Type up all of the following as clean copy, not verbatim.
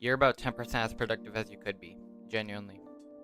You're about 10% as productive as you could be, genuinely.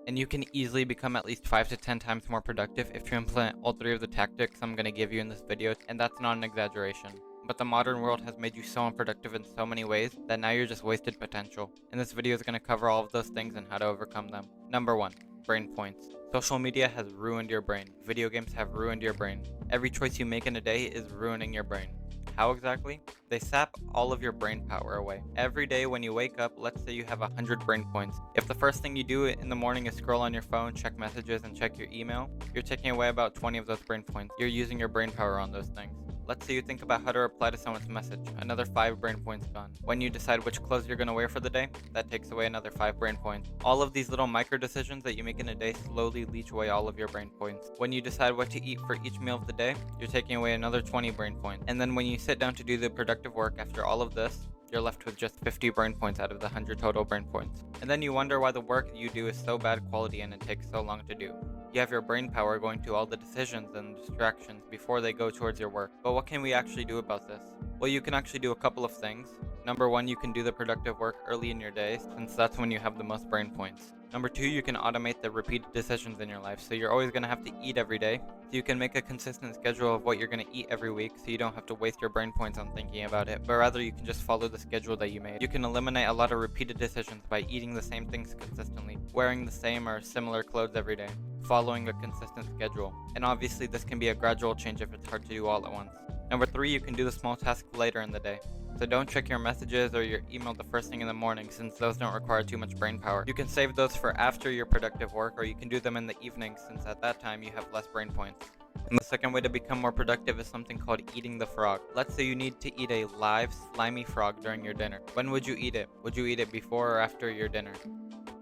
And you can easily become at least 5 to 10 times more productive if you implement all 3 of the tactics I'm going to give you in this video, and that's not an exaggeration. But the modern world has made you so unproductive in so many ways that now you're just wasted potential. And this video is going to cover all of those things and how to overcome them. Number 1. Brain points. Social media has ruined your brain. Video games have ruined your brain. Every choice you make in a day is ruining your brain. How exactly? They sap all of your brain power away. Every day when you wake up, let's say you have 100 brain points. If the first thing you do in the morning is scroll on your phone, check messages, and check your email, you're taking away about 20 of those brain points. You're using your brain power on those things. Let's say you think about how to reply to someone's message, another 5 brain points gone. When you decide which clothes you're going to wear for the day, that takes away another 5 brain points. All of these little micro decisions that you make in a day slowly leach away all of your brain points. When you decide what to eat for each meal of the day, you're taking away another 20 brain points. And then when you sit down to do the productive work after all of this, you're left with just 50 brain points out of the 100 total brain points. And then you wonder why the work you do is so bad quality and it takes so long to do. You have your brain power going to all the decisions and distractions before they go towards your work. But what can we actually do about this? Well, you can actually do a couple of things. Number 1, you can do the productive work early in your day, since that's when you have the most brain points. Number 2, you can automate the repeated decisions in your life, so you're always going to have to eat every day. So you can make a consistent schedule of what you're going to eat every week, so you don't have to waste your brain points on thinking about it, but rather you can just follow the schedule that you made. You can eliminate a lot of repeated decisions by eating the same things consistently, wearing the same or similar clothes every day, following a consistent schedule. And obviously this can be a gradual change if it's hard to do all at once. Number 3, you can do the small tasks later in the day. So don't check your messages or your email the first thing in the morning, since those don't require too much brain power. You can save those for after your productive work, or you can do them in the evening, since at that time you have less brain points. And the second way to become more productive is something called eating the frog. Let's say you need to eat a live, slimy frog during your dinner. When would you eat it? Would you eat it before or after your dinner?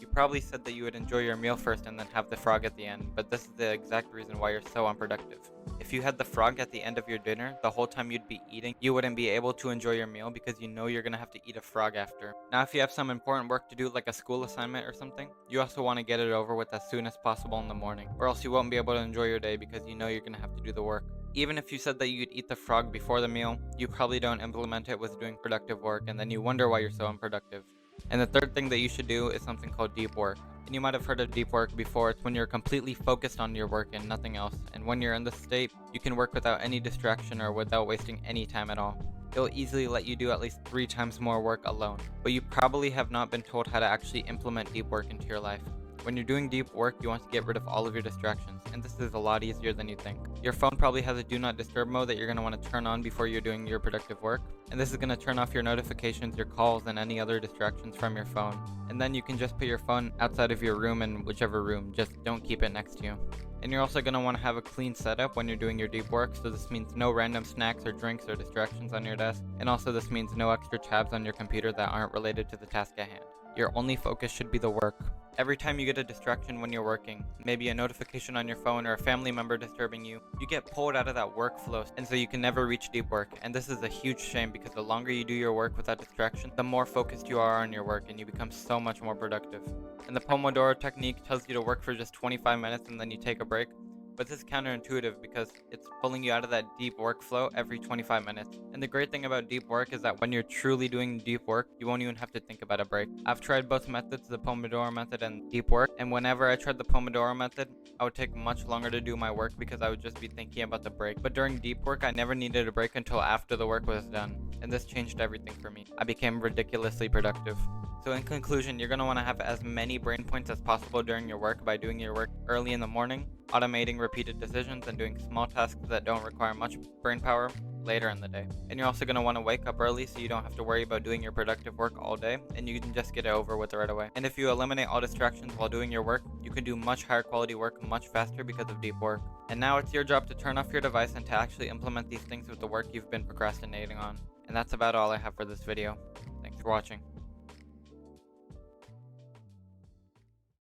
You probably said that you would enjoy your meal first and then have the frog at the end, but this is the exact reason why you're so unproductive. If you had the frog at the end of your dinner, the whole time you'd be eating, you wouldn't be able to enjoy your meal because you know you're gonna have to eat a frog after. Now, if you have some important work to do, like a school assignment or something, you also want to get it over with as soon as possible in the morning, or else you won't be able to enjoy your day because you know you're gonna have to do the work. Even if you said that you'd eat the frog before the meal, you probably don't implement it with doing productive work, and then you wonder why you're so unproductive. And the third thing that you should do is something called deep work. And you might have heard of deep work before. It's when you're completely focused on your work and nothing else. And when you're in this state, you can work without any distraction or without wasting any time at all. It'll easily let you do at least 3 times more work alone. But you probably have not been told how to actually implement deep work into your life. When you're doing deep work, you want to get rid of all of your distractions, and this is a lot easier than you think. Your phone probably has a do not disturb mode that you're going to want to turn on before you're doing your productive work, and this is going to turn off your notifications, your calls, and any other distractions from your phone. And then you can just put your phone outside of your room in whichever room, just don't keep it next to you. And you're also going to want to have a clean setup when you're doing your deep work, so this means no random snacks or drinks or distractions on your desk, and also this means no extra tabs on your computer that aren't related to the task at hand. Your only focus should be the work. Every time you get a distraction when you're working, maybe a notification on your phone or a family member disturbing you, you get pulled out of that workflow, and so you can never reach deep work. And this is a huge shame because the longer you do your work without distraction, the more focused you are on your work and you become so much more productive. And the Pomodoro technique tells you to work for just 25 minutes and then you take a break. But this is counterintuitive because it's pulling you out of that deep workflow every 25 minutes. And the great thing about deep work is that when you're truly doing deep work, you won't even have to think about a break. I've tried both methods, the Pomodoro method and deep work, and whenever I tried the Pomodoro method, I would take much longer to do my work because I would just be thinking about the break. But during deep work, I never needed a break until after the work was done. And this changed everything for me. I became ridiculously productive. So in conclusion, you're going to want to have as many brain points as possible during your work by doing your work early in the morning, automating repeated decisions, and doing small tasks that don't require much brain power later in the day. And you're also going to want to wake up early so you don't have to worry about doing your productive work all day, and you can just get it over with right away. And if you eliminate all distractions while doing your work, you can do much higher quality work much faster because of deep work. And now it's your job to turn off your device and to actually implement these things with the work you've been procrastinating on. And that's about all I have for this video. Thanks for watching.